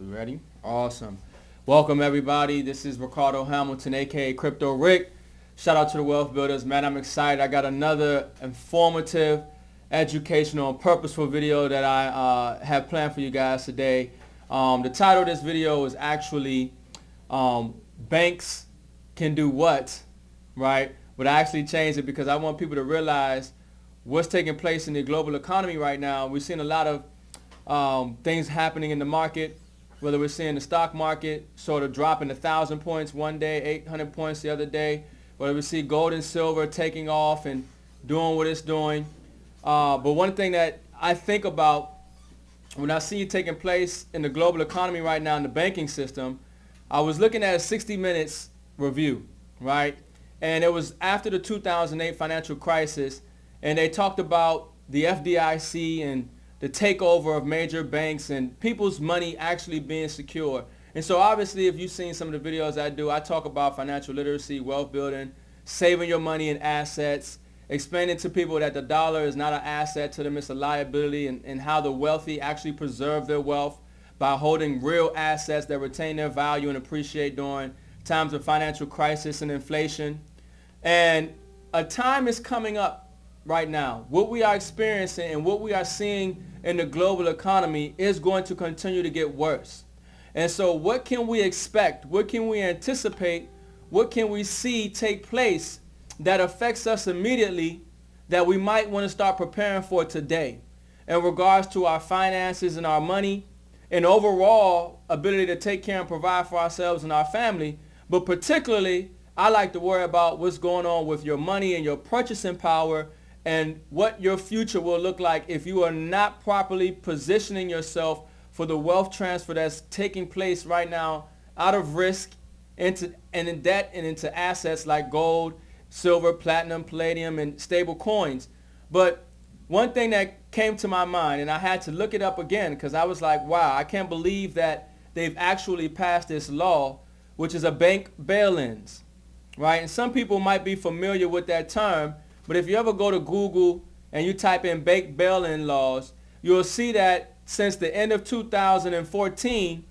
We ready? Awesome. Welcome everybody. This is Ricardo Hamilton, aka Crypto Rick. Shout out to the Wealth Builders. Man, I'm excited. I got another informative, educational, and purposeful video that I have planned for you guys today. The title of this video is actually Banks Can Do What, right? But I actually changed it because I want people to realize what's taking place in the global economy right now. We're seeing a lot of things happening in the market, whether we're seeing the stock market sort of dropping 1,000 points one day, 800 points the other day, whether we see gold and silver taking off and doing what it's doing. But one thing that I think about when I see it taking place in the global economy right now in the banking system, I was looking at a 60 Minutes review, right? And it was after the 2008 financial crisis, and they talked about the FDIC and the takeover of major banks and people's money actually being secure. And so obviously, if you've seen some of the videos I do, I talk about financial literacy, wealth building, saving your money in assets, explaining to people that the dollar is not an asset to them, it's a liability, and how the wealthy actually preserve their wealth by holding real assets that retain their value and appreciate during times of financial crisis and inflation. And a time is coming up right now. What we are experiencing and what we are seeing in the global economy is going to continue to get worse. And so what can we expect? What can we anticipate? What can we see take place that affects us immediately that we might want to start preparing for today in regards to our finances and our money and overall ability to take care and provide for ourselves and our family? But particularly, I like to worry about what's going on with your money and your purchasing power and what your future will look like if you are not properly positioning yourself for the wealth transfer that's taking place right now out of risk into in debt and into assets like gold, silver, platinum, palladium, and stable coins. But one thing that came to my mind, and I had to look it up again because I was like, wow, I can't believe that they've actually passed this law, which is a bank bail-ins, right? And some people might be familiar with that term, but if you ever go to Google and you type in bank bail-in laws, you'll see that since the end of 2014,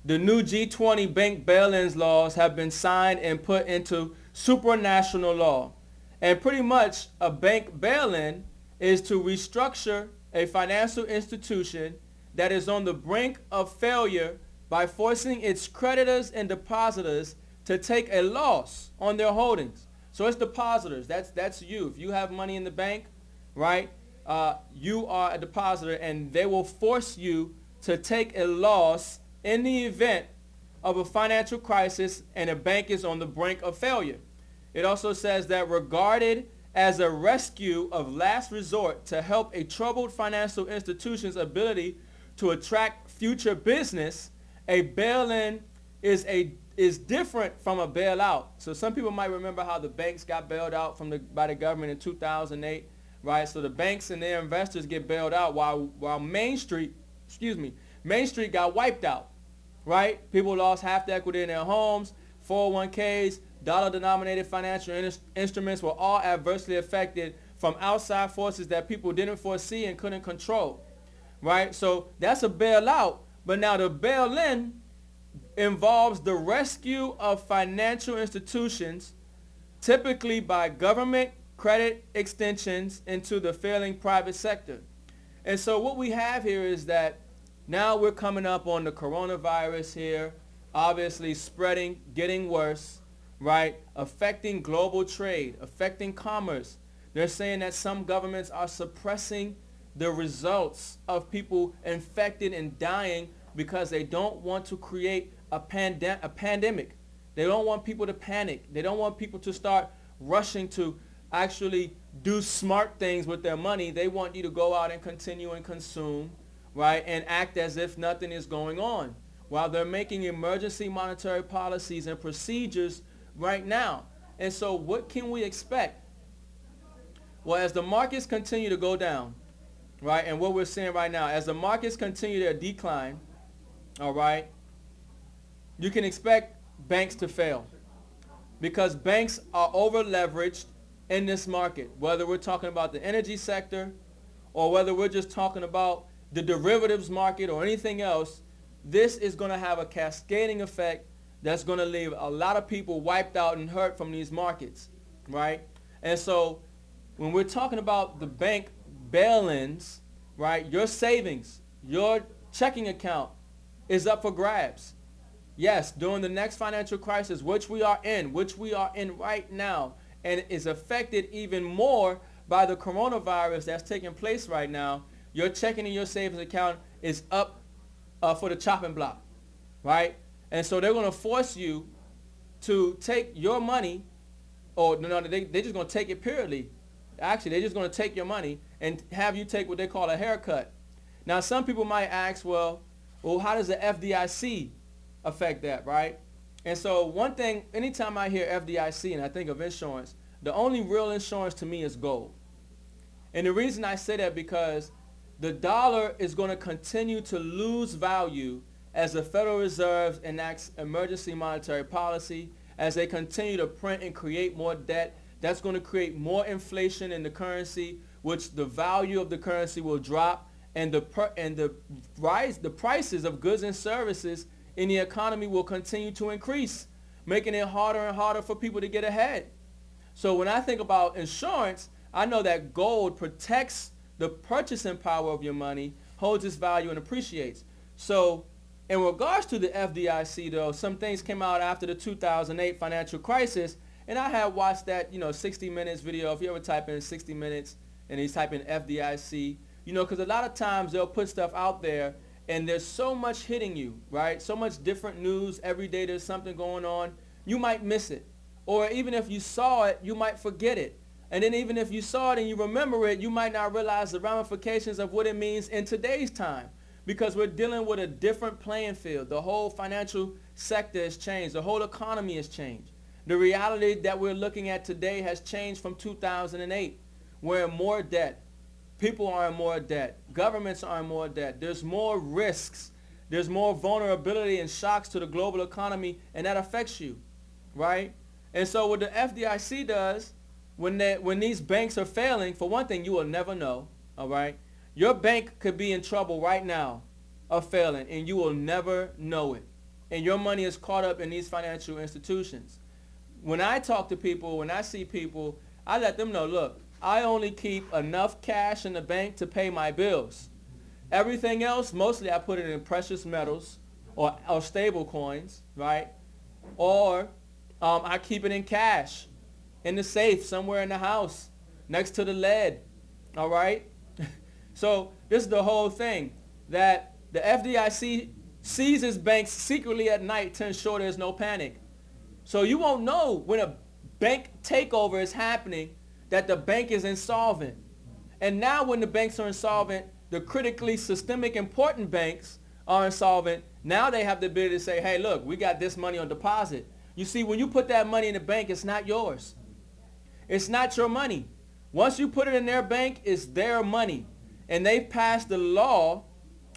the new G20 bank bail-ins laws have been signed and put into supranational law. And pretty much a bank bail-in is to restructure a financial institution that is on the brink of failure by forcing its creditors and depositors to take a loss on their holdings. So it's depositors. That's you. If you have money in the bank, right, you are a depositor, and they will force you to take a loss in the event of a financial crisis and a bank is on the brink of failure. It also says that regarded as a rescue of last resort to help a troubled financial institution's ability to attract future business, a bail-in is different from a bailout. So some people might remember how the banks got bailed out by the government in 2008, right? So the banks and their investors get bailed out while Main Street got wiped out, right? People lost half the equity in their homes, 401ks, dollar-denominated financial instruments were all adversely affected from outside forces that people didn't foresee and couldn't control, right? So that's a bailout. But now the bail-in involves the rescue of financial institutions, typically by government credit extensions into the failing private sector. And so what we have here is that now we're coming up on the coronavirus here, obviously spreading, getting worse, right? Affecting global trade, affecting commerce. They're saying that some governments are suppressing the results of people infected and dying because they don't want to create a pandemic. They don't want people to panic. They don't want people to start rushing to actually do smart things with their money. They want you to go out and continue and consume, right, and act as if nothing is going on while they're making emergency monetary policies and procedures right now. And so what can we expect? Well, as the markets continue to go down, right, and what we're seeing right now, as the markets continue their decline, all right, you can expect banks to fail because banks are over leveraged in this market, whether we're talking about the energy sector or whether we're just talking about the derivatives market or anything else. this is going to have a cascading effect that's going to leave a lot of people wiped out and hurt from these markets, right? And so when we're talking about the bank bail-ins, right, your savings, your checking account is up for grabs. Yes, during the next financial crisis, which we are in right now, and is affected even more by the coronavirus that's taking place right now, your checking and your savings account is up for the chopping block, right? And so they're going to force you to take your money, or no, they're just going to take it purely. Actually, they're just going to take your money and have you take what they call a haircut. Now, some people might ask, well, how does the FDIC affect that, right? And so one thing, anytime I hear FDIC and I think of insurance, the only real insurance to me is gold. And the reason I say that because the dollar is going to continue to lose value as the Federal Reserve enacts emergency monetary policy, as they continue to print and create more debt. That's going to create more inflation in the currency, which the value of the currency will drop, and the prices of goods and services in the economy will continue to increase, making it harder and harder for people to get ahead. So when I think about insurance, I know that gold protects the purchasing power of your money, holds its value, and appreciates. So in regards to the FDIC, though, some things came out after the 2008 financial crisis, and I had watched that, 60 Minutes video. If you ever type in 60 Minutes and he's typing FDIC, because a lot of times they'll put stuff out there and there's so much hitting you, right? So much different news. Every day there's something going on. You might miss it. Or even if you saw it, you might forget it. And then even if you saw it and you remember it, you might not realize the ramifications of what it means in today's time, because we're dealing with a different playing field. The whole financial sector has changed. The whole economy has changed. The reality that we're looking at today has changed from 2008. We're in more debt. People are in more debt. Governments are in more debt. There's more risks. There's more vulnerability and shocks to the global economy, and that affects you, right? And so what the FDIC does, when these banks are failing, for one thing, you will never know, all right? Your bank could be in trouble right now of failing, and you will never know it. And your money is caught up in these financial institutions. When I talk to people, when I see people, I let them know, look, I only keep enough cash in the bank to pay my bills. Everything else, mostly I put it in precious metals or stable coins, right? Or I keep it in cash in the safe somewhere in the house next to the lead, all right? So this is the whole thing, that the FDIC seizes banks secretly at night to ensure there's no panic. So you won't know when a bank takeover is happening that the bank is insolvent. And now when the banks are insolvent, the critically systemic important banks are insolvent. Now they have the ability to say, hey, look, we got this money on deposit. You see, when you put that money in the bank, it's not yours. It's not your money. Once you put it in their bank, it's their money. And they've passed the law,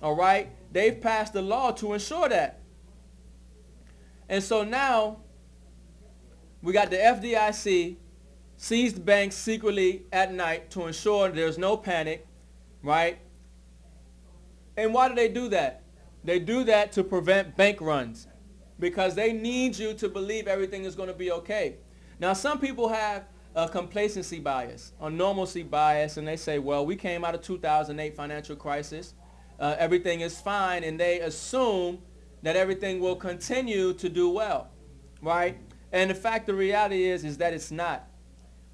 all right? They've passed the law to ensure that. And so now we got the FDIC seized banks secretly at night to ensure there's no panic, right? And why do they do that? They do that to prevent bank runs, because they need you to believe everything is going to be okay. Now, some people have a complacency bias, a normalcy bias, and they say, well, we came out of 2008 financial crisis. Everything is fine, and they assume that everything will continue to do well, right? And the fact, the reality is that it's not.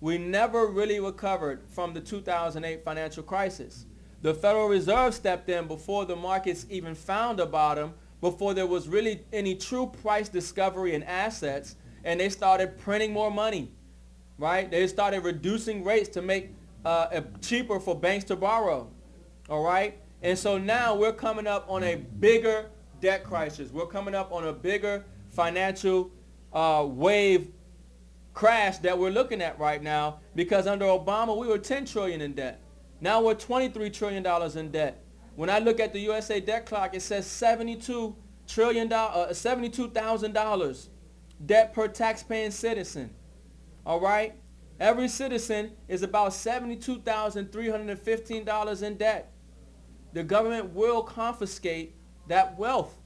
We never really recovered from the 2008 financial crisis. The Federal Reserve stepped in before the markets even found a bottom, before there was really any true price discovery in assets, and they started printing more money, right? They started reducing rates to make it cheaper for banks to borrow, all right? And so now we're coming up on a bigger debt crisis. We're coming up on a bigger financial wave crash that we're looking at right now, because under Obama we were $10 trillion in debt. Now we're $23 trillion in debt. When I look at the USA debt clock, it says $72,000 debt per taxpaying citizen. All right? Every citizen is about $72,315 in debt. The government will confiscate that wealth.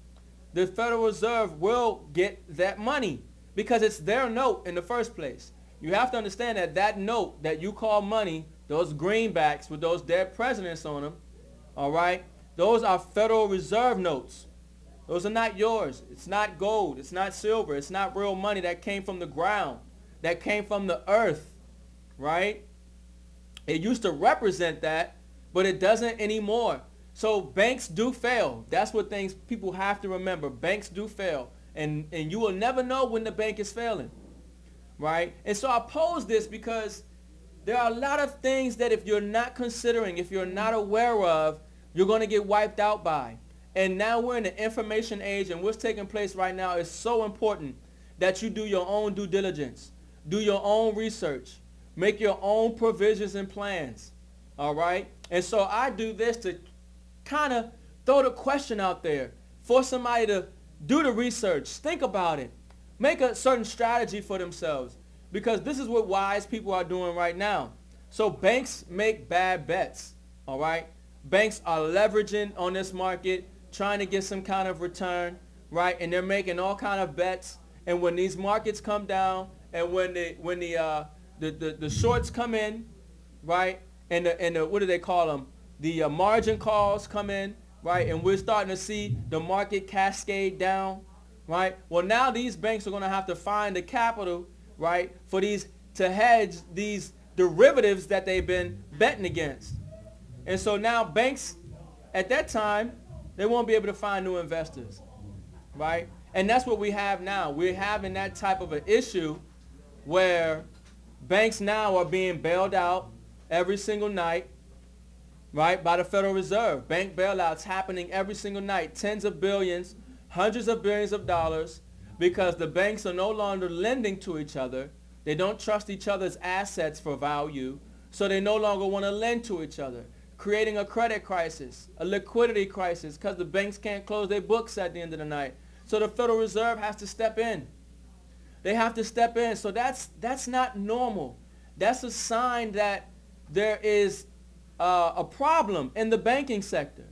the Federal Reserve will get that money because it's their note in the first place. You have to understand that that note that you call money, those greenbacks with those dead presidents on them, all right, those are Federal Reserve notes. Those are not yours. It's not gold. It's not silver. It's not real money that came from the ground, that came from the earth, right? It used to represent that, but it doesn't anymore. So banks do fail. That's what things people have to remember. Banks do fail. And you will never know when the bank is failing, right? And so I pose this because there are a lot of things that if you're not considering, if you're not aware of, you're going to get wiped out by. And now we're in the information age, and what's taking place right now is so important that you do your own due diligence. Do your own research. Make your own provisions and plans. All right? And so I do this to kind of throw the question out there for somebody to do the research. Think about it. Make a certain strategy for themselves, because this is what wise people are doing right now. So banks make bad bets. All right? Banks are leveraging on this market, trying to get some kind of return, right? And they're making all kind of bets. And when these markets come down, and when the shorts come in, right? And the what do they call them? The margin calls come in, right? And we're starting to see the market cascade down, right? Well, now these banks are going to have to find the capital, right, for these to hedge these derivatives that they've been betting against. And so now banks, at that time, they won't be able to find new investors, right? And that's what we have now. We're having that type of an issue where banks now are being bailed out every single night, right, by the Federal Reserve. Bank bailouts happening every single night, tens of billions, hundreds of billions of dollars, because the banks are no longer lending to each other. They don't trust each other's assets for value, so they no longer want to lend to each other, creating a credit crisis, a liquidity crisis, because the banks can't close their books at the end of the night. So the Federal Reserve has to step in. They have to step in. So that's not normal. That's a sign that there is a problem in the banking sector.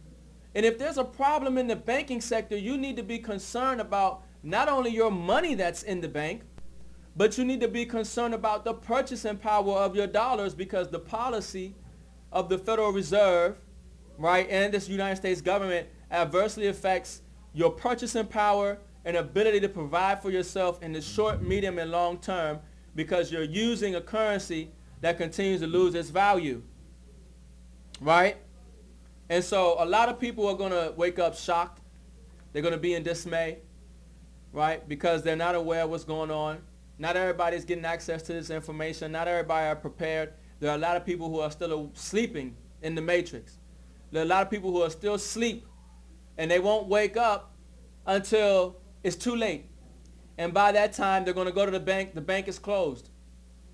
And if there's a problem in the banking sector, you need to be concerned about not only your money that's in the bank, but you need to be concerned about the purchasing power of your dollars, because the policy of the Federal Reserve, right, and this United States government adversely affects your purchasing power and ability to provide for yourself in the short, medium, and long term, because you're using a currency that continues to lose its value, right? And so a lot of people are going to wake up shocked. They're going to be in dismay, right, because they're not aware of what's going on. Not everybody's getting access to this information. Not everybody are prepared. There are a lot of people who are still sleeping in the matrix. There are a lot of people who are still asleep, and they won't wake up until it's too late. And by that time, they're going to go to the bank. The bank is closed.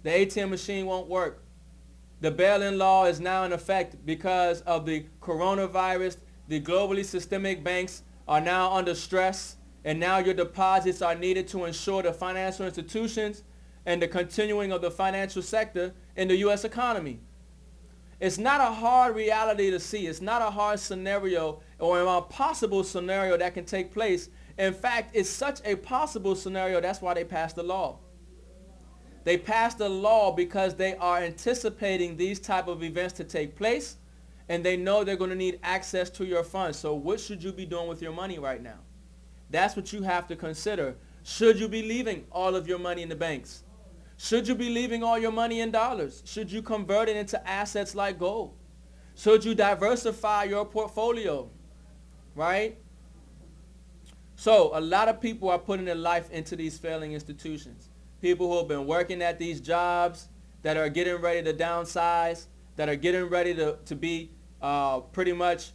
The ATM machine won't work. The bail-in law is now in effect because of the coronavirus. The globally systemic banks are now under stress, and now your deposits are needed to ensure the financial institutions and the continuing of the financial sector in the U.S. economy. It's not a hard reality to see. It's not a hard scenario or an impossible scenario that can take place. In fact, it's such a possible scenario, that's why they passed the law. They passed the law because they are anticipating these type of events to take place, and they know they're going to need access to your funds. So what should you be doing with your money right now? That's what you have to consider. Should you be leaving all of your money in the banks? Should you be leaving all your money in dollars? Should you convert it into assets like gold? Should you diversify your portfolio? Right? So a lot of people are putting their life into these failing institutions. People who have been working at these jobs, that are getting ready to downsize, that are getting ready to be pretty much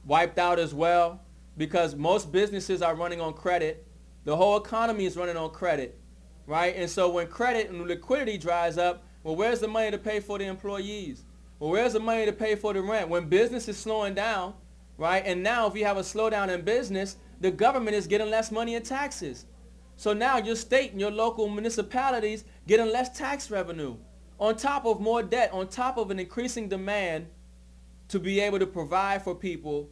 wiped out as well, because most businesses are running on credit. The whole economy is running on credit. Right? And so when credit and liquidity dries up, well, where's the money to pay for the employees? Well, where's the money to pay for the rent? When business is slowing down, right? And now if you have a slowdown in business, the government is getting less money in taxes. So now your state and your local municipalities getting less tax revenue, on top of more debt, on top of an increasing demand to be able to provide for people,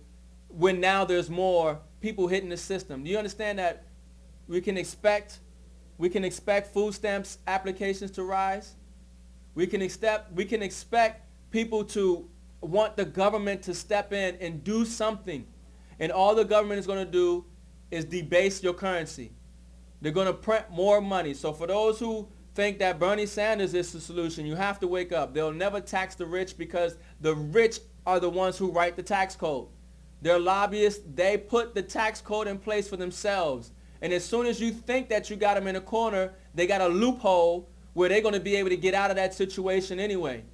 when now there's more people hitting the system. Do you understand that we can expect food stamps applications to rise? We can expect people to want the government to step in and do something. And all the government is going to do is debase your currency. They're going to print more money. So for those who think that Bernie Sanders is the solution, you have to wake up. They'll never tax the rich because the rich are the ones who write the tax code. They're lobbyists. They put the tax code in place for themselves. And as soon as you think that you got them in a corner, they got a loophole where they're going to be able to get out of that situation anyway.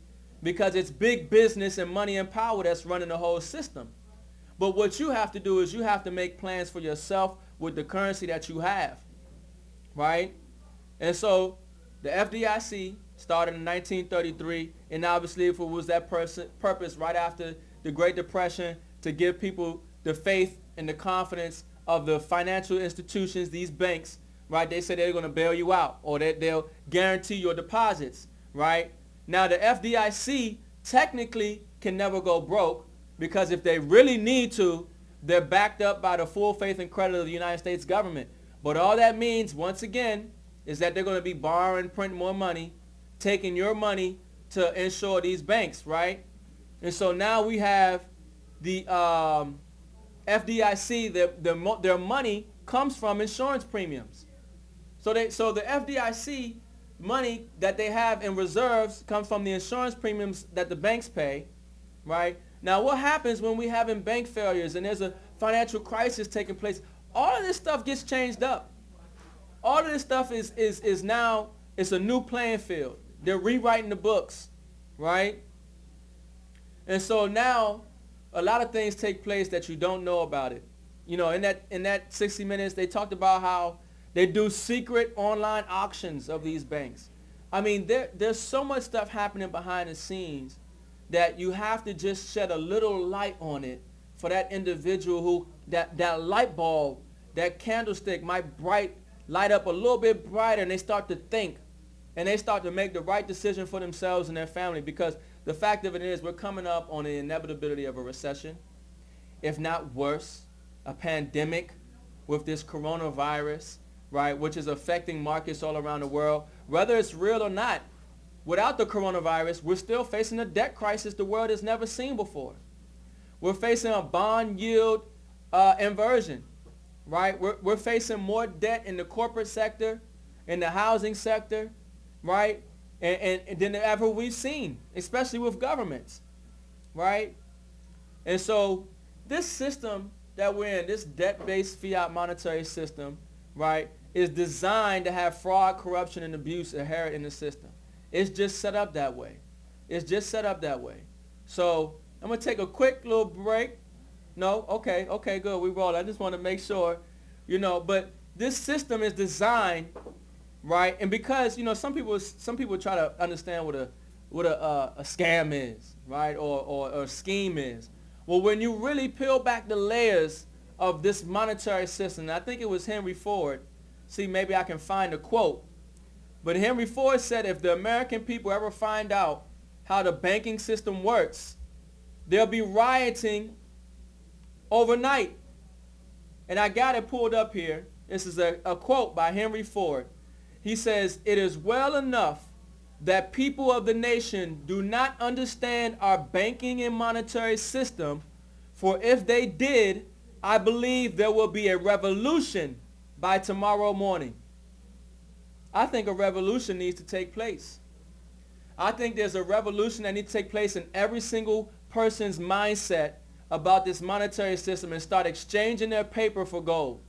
Because it's big business and money and power that's running the whole system. But what you have to do is you have to make plans for yourself with the currency that you have. Right? And so the FDIC started in 1933. And obviously if it was that purpose right after the Great Depression to give people the faith and the confidence of the financial institutions, these banks, right? They say they're going to bail you out or that they'll guarantee your deposits, right? Now the FDIC technically can never go broke because if they really need to, they're backed up by the full faith and credit of the United States government. But all that means, once again, is that they're going to be borrowing, printing more money, taking your money to insure these banks, right? And so now we have the FDIC, their money comes from insurance premiums. So the FDIC money that they have in reserves comes from the insurance premiums that the banks pay, right? Now what happens when we having bank failures and there's a financial crisis taking place? All of this stuff gets changed up. All of this stuff is now, it's a new playing field. They're rewriting the books, right? And so now a lot of things take place that you don't know about it. You know, in that 60 Minutes, they talked about how they do secret online auctions of these banks. I mean, there's so much stuff happening behind the scenes that you have to just shed a little light on it for that individual who, that light bulb, that candlestick might light up a little bit brighter, and they start to think and they start to make the right decision for themselves and their family, because the fact of it is we're coming up on the inevitability of a recession, if not worse, a pandemic with this coronavirus, right, which is affecting markets all around the world. Whether it's real or not, without the coronavirus, we're still facing a debt crisis the world has never seen before. We're facing a bond yield inversion, right? We're facing more debt in the corporate sector, in the housing sector, right, and than ever we've seen, especially with governments, right? And so this system that we're in, this debt-based fiat monetary system, right, is designed to have fraud, corruption, and abuse inherent in the system. It's just set up that way. It's just set up that way. So I'm going to take a quick little break. No? Okay, good. We roll. I just want to make sure, but this system is designed, right? And because, some people try to understand what a scam is, right? Or a scheme is. Well, when you really peel back the layers of this monetary system, and I think it was Henry Ford. See, maybe I can find a quote. But Henry Ford said if the American people ever find out how the banking system works, they'll be rioting overnight. And I got it pulled up here. This is a quote by Henry Ford. He says, "It is well enough that people of the nation do not understand our banking and monetary system, for if they did, I believe there will be a revolution by tomorrow morning." I think a revolution needs to take place. I think there's a revolution that needs to take place in every single person's mindset about this monetary system and start exchanging their paper for gold.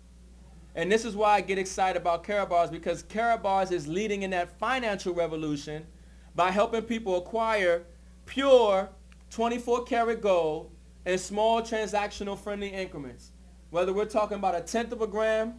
And this is why I get excited about Karatbars, because Karatbars is leading in that financial revolution by helping people acquire pure 24 karat gold in small transactional friendly increments. Whether we're talking about 1/10 of a gram,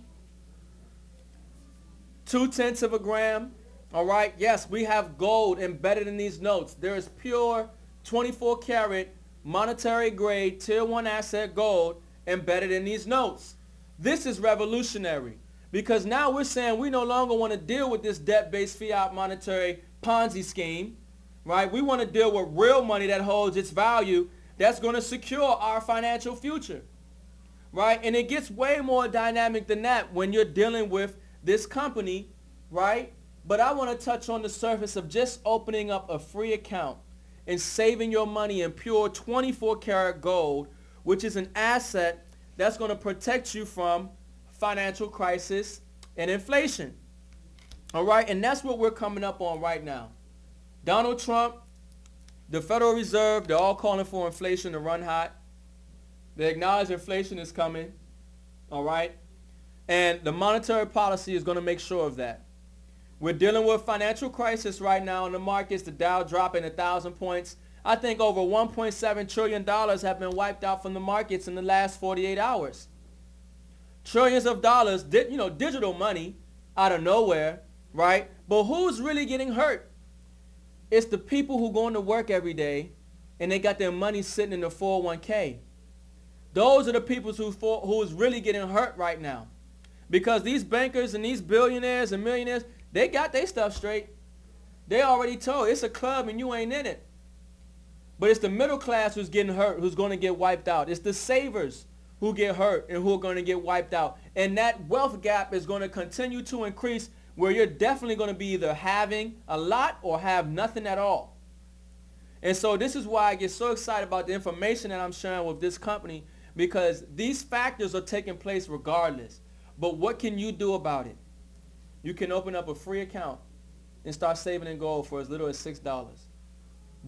2/10 of a gram, all right? Yes, we have gold embedded in these notes. There is pure 24 karat monetary grade tier 1 asset gold embedded in these notes. This is revolutionary because now we're saying we no longer want to deal with this debt-based fiat monetary Ponzi scheme, right? We want to deal with real money that holds its value, that's going to secure our financial future. right? And it gets way more dynamic than that when you're dealing with this company, right? But I want to touch on the surface of just opening up a free account and saving your money in pure 24 karat gold, which is an asset that's going to protect you from financial crisis and inflation. All right, and that's what we're coming up on right now. Donald Trump, the Federal Reserve, they're all calling for inflation to run hot. They acknowledge inflation is coming, all right? And the monetary policy is going to make sure of that. We're dealing with financial crisis right now in the markets, the Dow dropping 1,000 points. I think over $1.7 trillion have been wiped out from the markets in the last 48 hours. Trillions of dollars, digital money out of nowhere, right? But who's really getting hurt? It's the people who going to work every day and they got their money sitting in the 401k. Those are the people who is really getting hurt right now. Because these bankers and these billionaires and millionaires, they got their stuff straight. They already told it's a club and you ain't in it. But it's the middle class who's getting hurt, who's going to get wiped out. It's the savers who get hurt and who are going to get wiped out. And that wealth gap is going to continue to increase where you're definitely going to be either having a lot or have nothing at all. And so this is why I get so excited about the information that I'm sharing with this company, because these factors are taking place regardless. But what can you do about it? You can open up a free account and start saving in gold for as little as $6.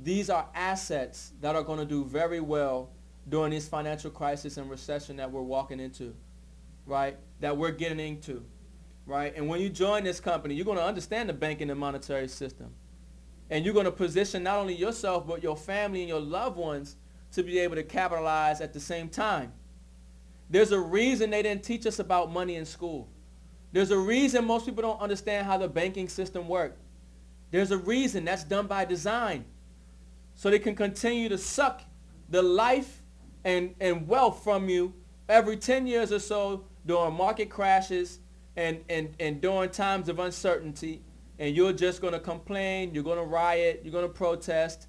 These are assets that are going to do very well during this financial crisis and recession that we're walking into, right? That we're getting into, right? And when you join this company, you're going to understand the banking and monetary system. And you're going to position not only yourself, but your family and your loved ones to be able to capitalize at the same time. There's a reason they didn't teach us about money in school. There's a reason most people don't understand how the banking system works. There's a reason that's done by design. So they can continue to suck the life and wealth from you every 10 years or so during market crashes and during times of uncertainty. And you're just going to complain, you're going to riot, you're going to protest,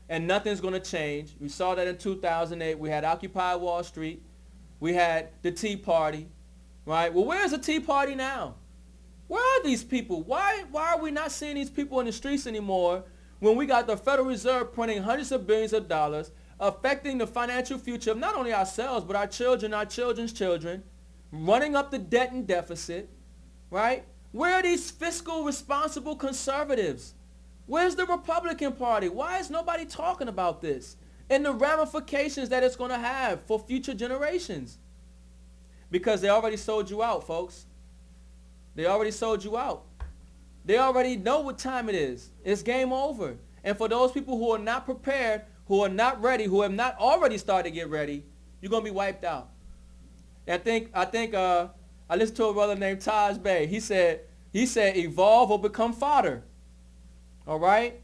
and nothing's going to change. We saw that in 2008. We had Occupy Wall Street. We had the Tea Party, right? Well, where's the Tea Party now? Where are these people? Why are we not seeing these people in the streets anymore when we got the Federal Reserve printing hundreds of billions of dollars, affecting the financial future of not only ourselves, but our children, our children's children, running up the debt and deficit, right? Where are these fiscal responsible conservatives? Where's the Republican Party? Why is nobody talking about this and the ramifications that it's going to have for future generations? Because they already sold you out, folks. They already sold you out. They already know what time it is. It's game over. And for those people who are not prepared, who are not ready, who have not already started to get ready, you're going to be wiped out. I think I listened to a brother named Taj Bay. He said evolve or become fodder. All right?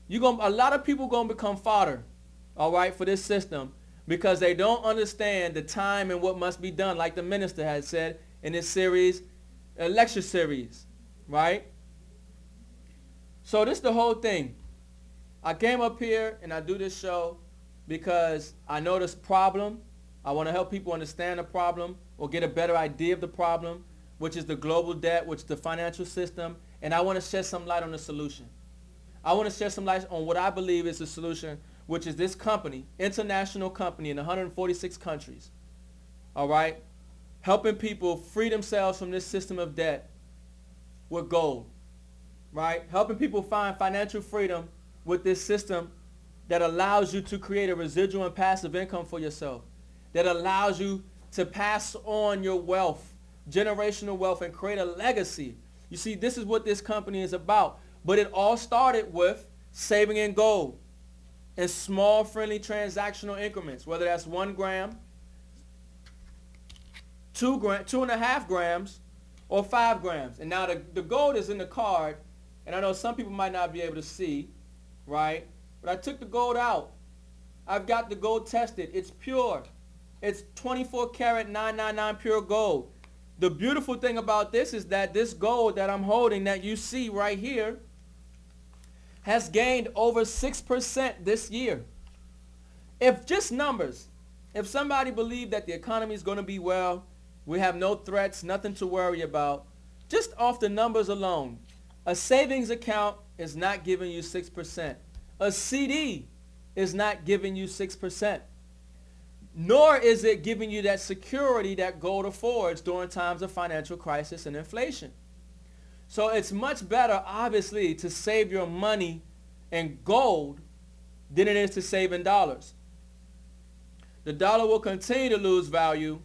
A lot of people going to become fodder, all right, for this system because they don't understand the time and what must be done, like the minister had said in this series, a lecture series, right? So this is the whole thing. I came up here and I do this show because I know this problem. I want to help people understand the problem or get a better idea of the problem, which is the global debt, which is the financial system, and I want to shed some light on the solution. I want to shed some light on what I believe is the solution, which is this company, international company in 146 countries, all right, helping people free themselves from this system of debt with gold, right? Helping people find financial freedom with this system that allows you to create a residual and passive income for yourself, that allows you to pass on your wealth, generational wealth, and create a legacy. You see, this is what this company is about. But it all started with saving in gold in small, friendly transactional increments, whether that's 1 gram, 2.5 grams, or 5 grams. And now the gold is in the card, and I know some people might not be able to see, right? But I took the gold out. I've got the gold tested. It's pure. It's 24 karat 999 pure gold. The beautiful thing about this is that this gold that I'm holding that you see right here has gained over 6% this year. If just numbers, If somebody believes that the economy is going to be well, we have no threats, nothing to worry about, just off the numbers alone, a savings account is not giving you 6%. A CD is not giving you 6%. Nor is it giving you that security that gold affords during times of financial crisis and inflation. So it's much better, obviously, to save your money in gold than it is to save in dollars. The dollar will continue to lose value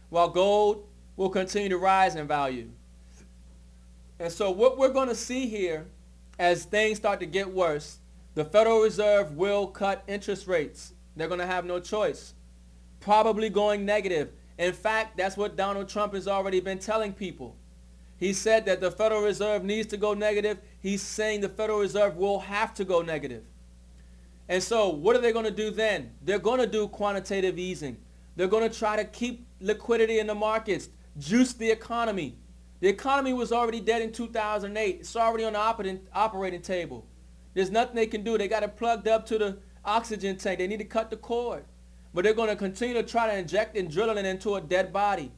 while gold will continue to rise in value. And so what we're going to see here as things start to get worse, the Federal Reserve will cut interest rates. They're going to have no choice. Probably going negative. In fact, that's what Donald Trump has already been telling people. He said that the Federal Reserve needs to go negative. He's saying the Federal Reserve will have to go negative. And so what are they going to do then? They're going to do quantitative easing. They're going to try to keep liquidity in the markets, juice the economy. The economy was already dead in 2008. It's already on the operating table. There's nothing they can do. They got it plugged up to the oxygen tank. They need to cut the cord. But they're going to continue to try to inject and drill it into a dead body.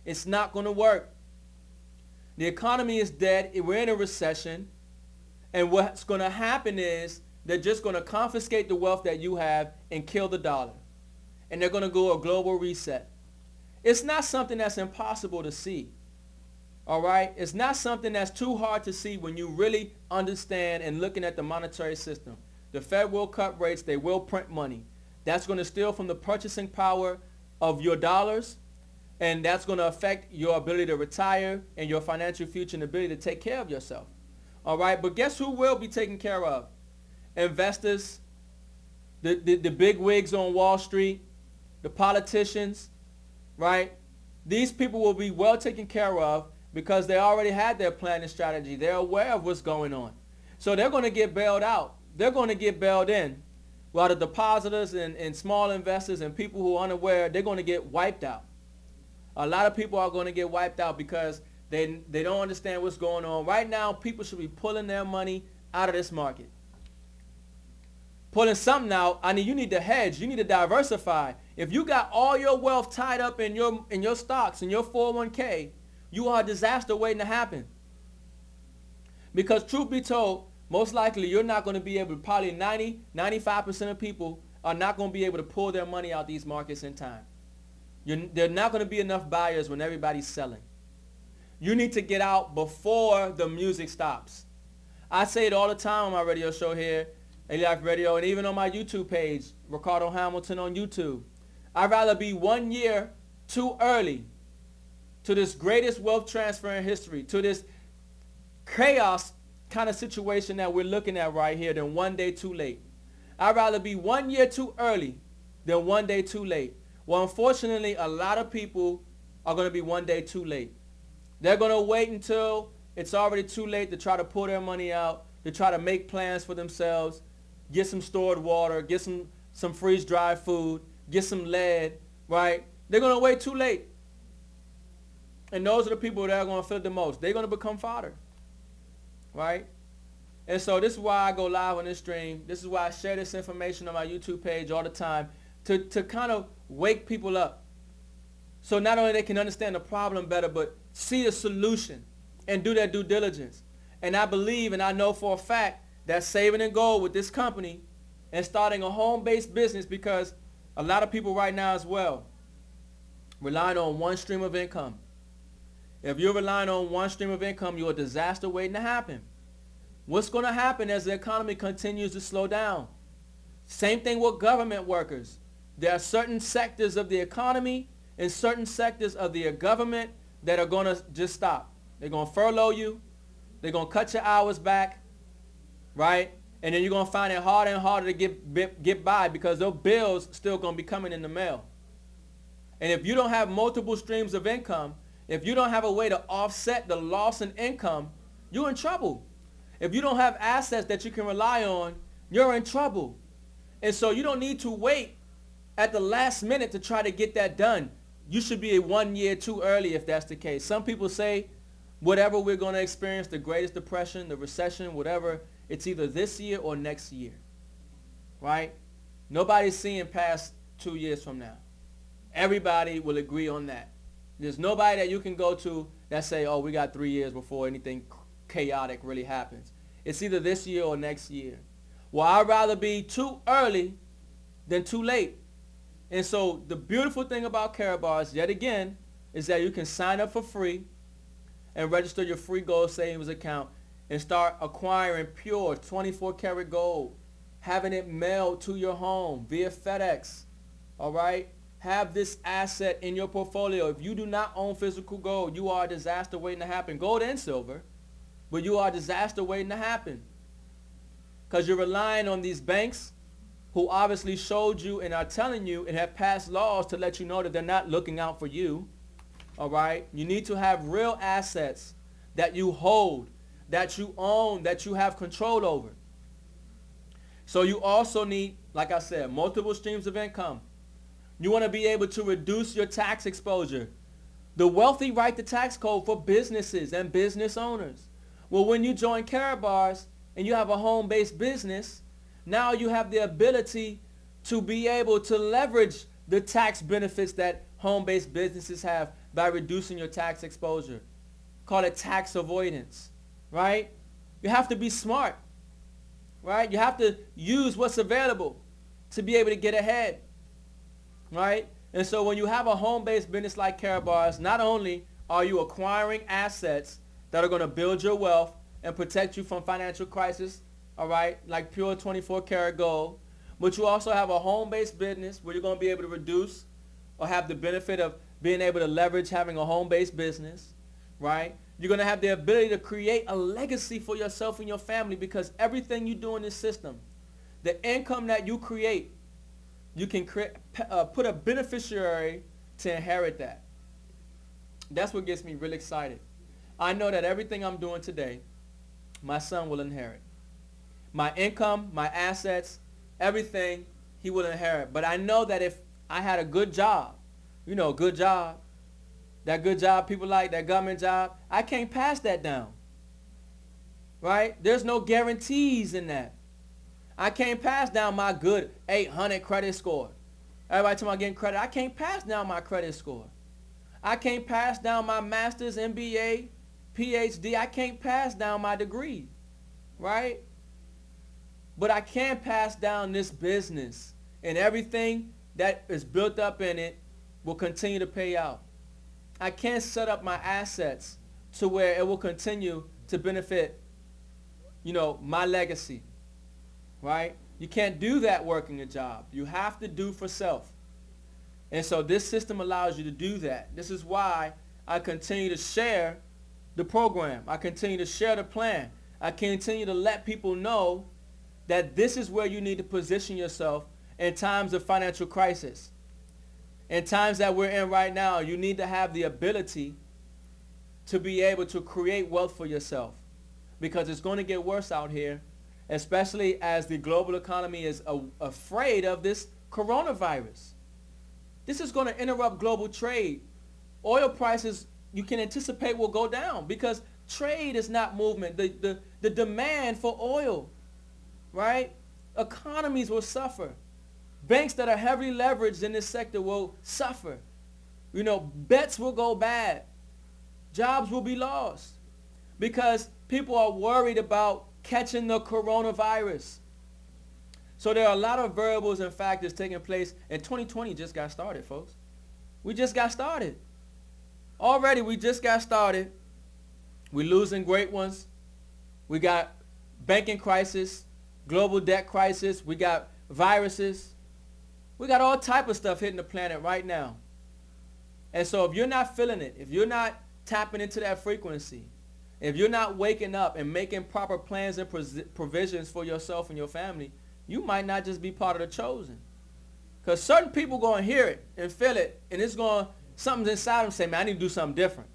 It's not going to work. The economy is dead. We're in a recession. And what's going to happen is they're just going to confiscate the wealth that you have and kill the dollar. And they're going to go a global reset. It's not something that's impossible to see. All right? It's not something that's too hard to see when you really understand and looking at the monetary system. The Fed will cut rates. They will print money. That's going to steal from the purchasing power of your dollars. And that's going to affect your ability to retire and your financial future and ability to take care of yourself. All right? But guess who will be taken care of? Investors, the big wigs on Wall Street, the politicians, right? These people will be well taken care of because they already had their plan and strategy. They're aware of what's going on. So they're going to get bailed out. They're going to get bailed in. While the depositors and small investors and people who are unaware, they're going to get wiped out. A lot of people are going to get wiped out because they don't understand what's going on. Right now, people should be pulling their money out of this market. Pulling something out, you need to hedge. You need to diversify. If you got all your wealth tied up in your stocks, in your 401k, you are a disaster waiting to happen. Because truth be told, most likely you're not going to be able to, probably 95% of people are not going to be able to pull their money out these markets in time. There are not going to be enough buyers when everybody's selling. You need to get out before the music stops. I say it all the time on my radio show here, ELife Radio, and even on my YouTube page, Ricardo Hamilton on YouTube. I'd rather be 1 year too early to this greatest wealth transfer in history, to this chaos kind of situation that we're looking at right here than 1 day too late. I'd rather be 1 year too early than 1 day too late. Well, unfortunately, a lot of people are going to be 1 day too late. They're going to wait until it's already too late to try to pull their money out, to try to make plans for themselves, get some stored water, get some freeze-dried food, get some lead, right? They're going to wait too late. And those are the people that are going to feel it the most. They're going to become fodder, right? And so this is why I go live on this stream. This is why I share this information on my YouTube page all the time to kind of wake people up. So not only they can understand the problem better, but see the solution and do their due diligence. And I believe and I know for a fact that saving in gold with this company and starting a home-based business, because a lot of people right now as well relying on one stream of income. If you're relying on one stream of income, you're a disaster waiting to happen. What's going to happen as the economy continues to slow down? Same thing with government workers. There are certain sectors of the economy and certain sectors of the government that are going to just stop. They're going to furlough you. They're going to cut your hours back, right? And then you're going to find it harder and harder to get by because those bills still going to be coming in the mail. And if you don't have multiple streams of income, if you don't have a way to offset the loss in income, you're in trouble. If you don't have assets that you can rely on, you're in trouble. And so you don't need to wait at the last minute to try to get that done. You should be 1 year too early if that's the case. Some people say whatever we're going to experience, the Greatest Depression, the recession, whatever, it's either this year or next year, right? Nobody's seeing past 2 years from now. Everybody will agree on that. There's nobody that you can go to that say, oh, we got 3 years before anything chaotic really happens. It's either this year or next year. Well, I'd rather be too early than too late. And so the beautiful thing about Karatbars, yet again, is that you can sign up for free and register your free gold savings account and start acquiring pure 24 karat gold, having it mailed to your home via FedEx. All right? Have this asset in your portfolio. If you do not own physical gold, you are a disaster waiting to happen. Gold and silver, but you are a disaster waiting to happen. Because you're relying on these banks who obviously showed you and are telling you and have passed laws to let you know that they're not looking out for you. All right? You need to have real assets that you hold, that you own, that you have control over. So you also need, like I said, multiple streams of income. You want to be able to reduce your tax exposure. The wealthy write the tax code for businesses and business owners. Well, when you join Karatbars and you have a home-based business, now you have the ability to be able to leverage the tax benefits that home-based businesses have by reducing your tax exposure. Call it tax avoidance, right? You have to be smart, right? You have to use what's available to be able to get ahead, right? And so when you have a home-based business like Karatbars, not only are you acquiring assets that are going to build your wealth and protect you from financial crisis, all right, like pure 24 karat gold, but you also have a home-based business where you're going to be able to reduce or have the benefit of being able to leverage having a home-based business, right? You're going to have the ability to create a legacy for yourself and your family because everything you do in this system, the income that you create, you can put a beneficiary to inherit that. That's what gets me really excited. I know that everything I'm doing today, my son will inherit. My income, my assets, everything he will inherit. But I know that if I had a good job, you know, good job, that good job people like, that government job, I can't pass that down. Right? There's no guarantees in that. I can't pass down my good 800 credit score. Everybody talking about getting credit. I can't pass down my credit score. I can't pass down my master's, MBA, PhD. I can't pass down my degree. Right? But I can pass down this business, and everything that is built up in it will continue to pay out. I can set up my assets to where it will continue to benefit, you know, my legacy, right? You can't do that working a job. You have to do for self. And so this system allows you to do that. This is why I continue to share the program. I continue to share the plan. I continue to let people know that this is where you need to position yourself in times of financial crisis. In times that we're in right now, you need to have the ability to be able to create wealth for yourself because it's going to get worse out here, especially as the global economy is afraid of this coronavirus. This is going to interrupt global trade. Oil prices, you can anticipate, will go down because trade is not movement. The demand for oil, right? Economies will suffer. Banks that are heavily leveraged in this sector will suffer. You know, bets will go bad. Jobs will be lost because people are worried about catching the coronavirus. So there are a lot of variables and factors taking place, and 2020 just got started, folks. We just got started. Already we just got started. We're losing great ones. We got banking crisis, global debt crisis. We got viruses. We got all type of stuff hitting the planet right now. And so if you're not feeling it, if you're not tapping into that frequency, if you're not waking up and making proper plans and provisions for yourself and your family, you might not just be part of the chosen. Because certain people going to hear it and feel it, and it's going, something's inside them say, man, I need to do something different.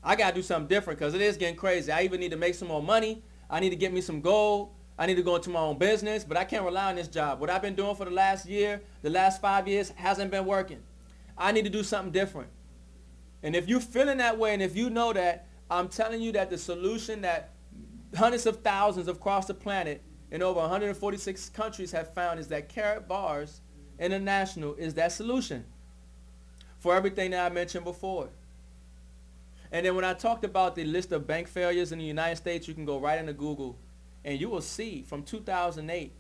I got to do something different because it is getting crazy. I even need to make some more money. I need to get me some gold. I need to go into my own business, but I can't rely on this job. What I've been doing for the last year, the last 5 years, hasn't been working. I need to do something different. And if you're feeling that way, and if you know that, I'm telling you that the solution that hundreds of thousands across the planet in over 146 countries have found is that Karatbars International is that solution. for everything that I mentioned before. And then when I talked about the list of bank failures in the United States, you can go right into Google and you will see from 2008,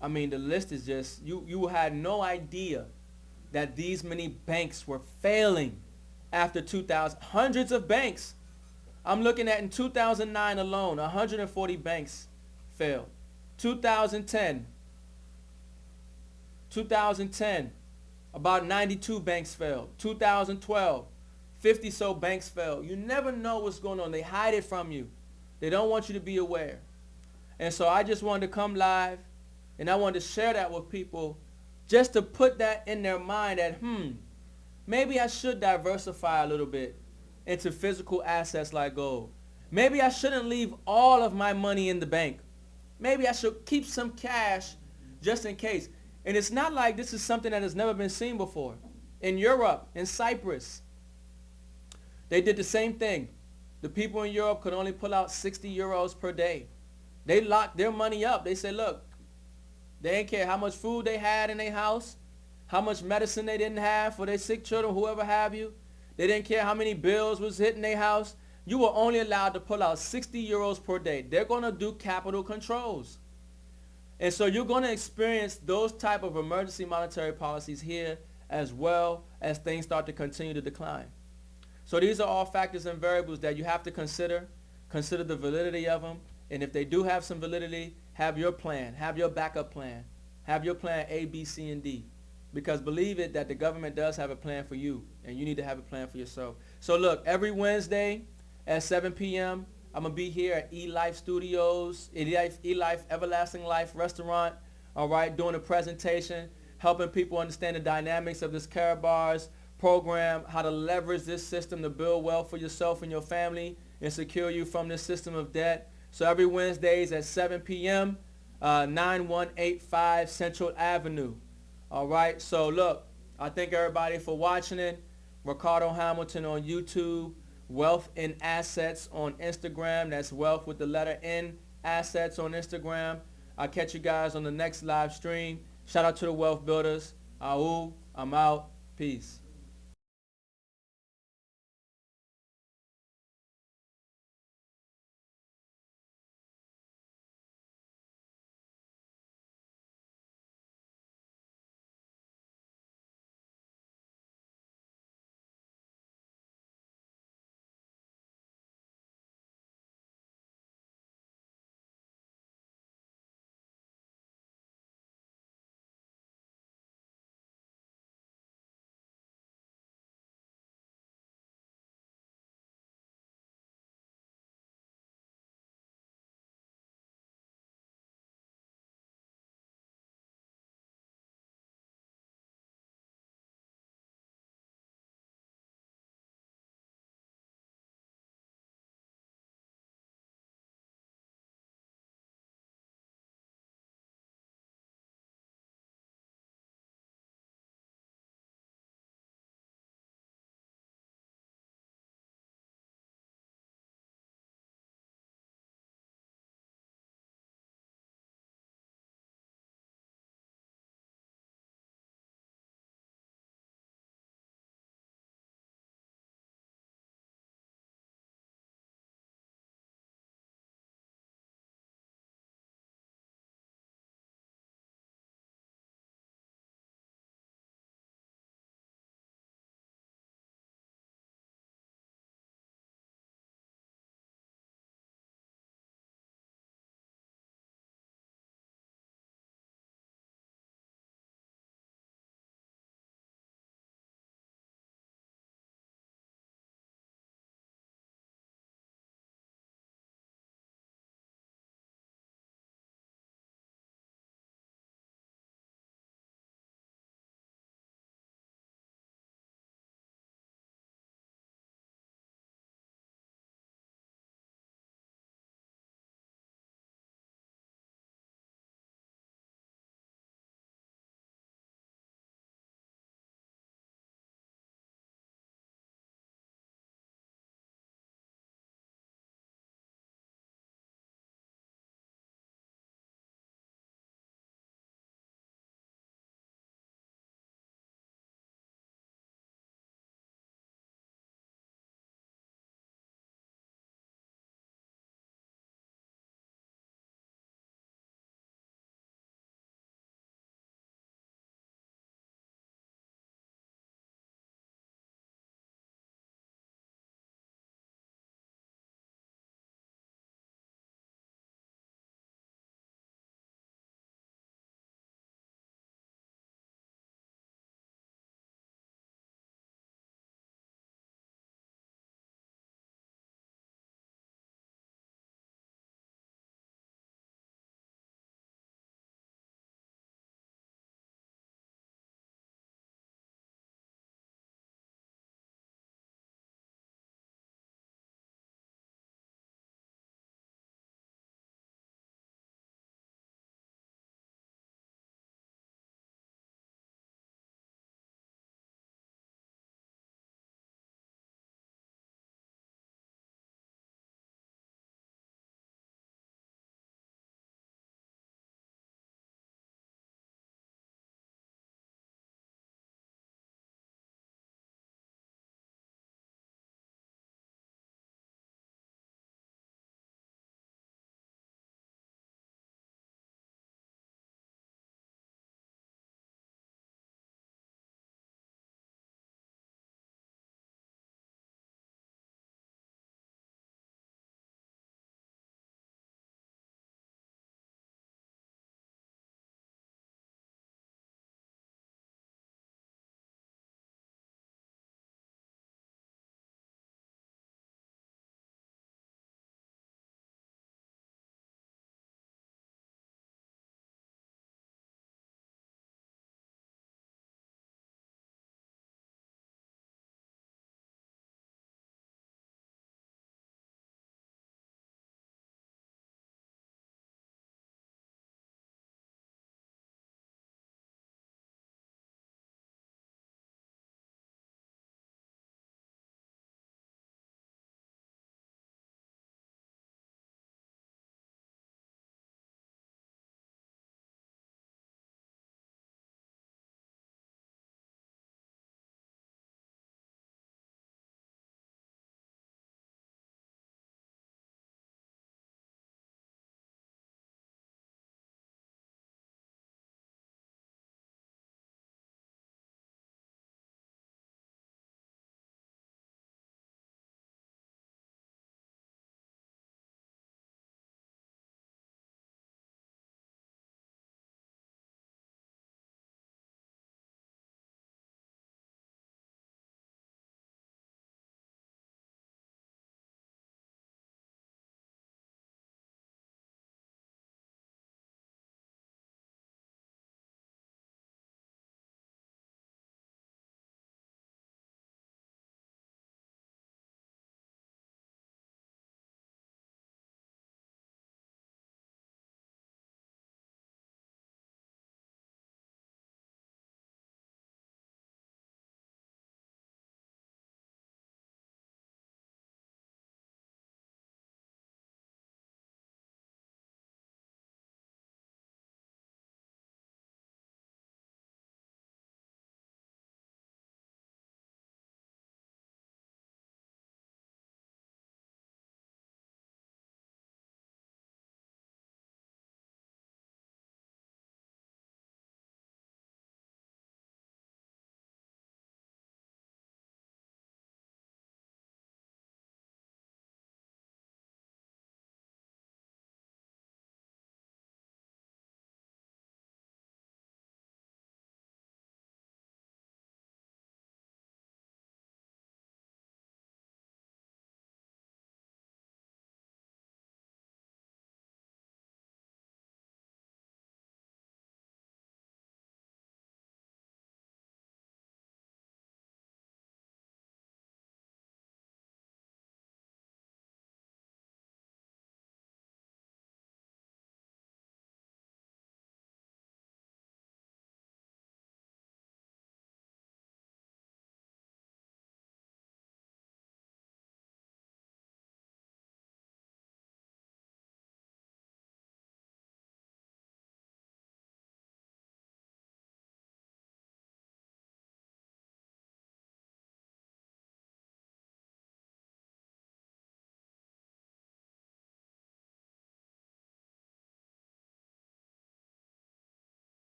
I mean, the list is just, you had no idea that these many banks were failing after 2000. Hundreds of banks. I'm looking at in 2009 alone, 140 banks failed. 2010, about 92 banks failed. 2012, 50 so banks failed. You never know what's going on. They hide it from you. They don't want you to be aware. And so I just wanted to come live and I wanted to share that with people just to put that in their mind that, maybe I should diversify a little bit into physical assets like gold. Maybe I shouldn't leave all of my money in the bank. Maybe I should keep some cash just in case. And it's not like this is something that has never been seen before. In Europe, in Cyprus, they did the same thing. The people in Europe could only pull out 60 euros per day. They locked their money up. They said, look, they didn't care how much food they had in their house, how much medicine they didn't have for their sick children, whoever have you. They didn't care how many bills was hitting their house. You were only allowed to pull out 60 euros per day. They're going to do capital controls. And so you're going to experience those type of emergency monetary policies here as well as things start to continue to decline. So these are all factors and variables that you have to consider. Consider the validity of them. And if they do have some validity, have your plan. Have your backup plan. Have your plan A, B, C, and D. Because believe it that the government does have a plan for you. And you need to have a plan for yourself. So look, every Wednesday at 7 p.m., I'm going to be here at ELife Studios, ELife Everlasting Life Restaurant, all right, doing a presentation, helping people understand the dynamics of this Karatbars program, how to leverage this system to build wealth for yourself and your family and secure you from this system of debt. So every Wednesdays at 7 p.m., 9185 Central Avenue. All right, so look, I thank everybody for watching it. Ricardo Hamilton on YouTube. Wealth in Assets on Instagram. That's wealth with the letter N, assets on Instagram. I'll catch you guys on the next live stream. Shout out to the Wealth Builders. I'm out. Peace.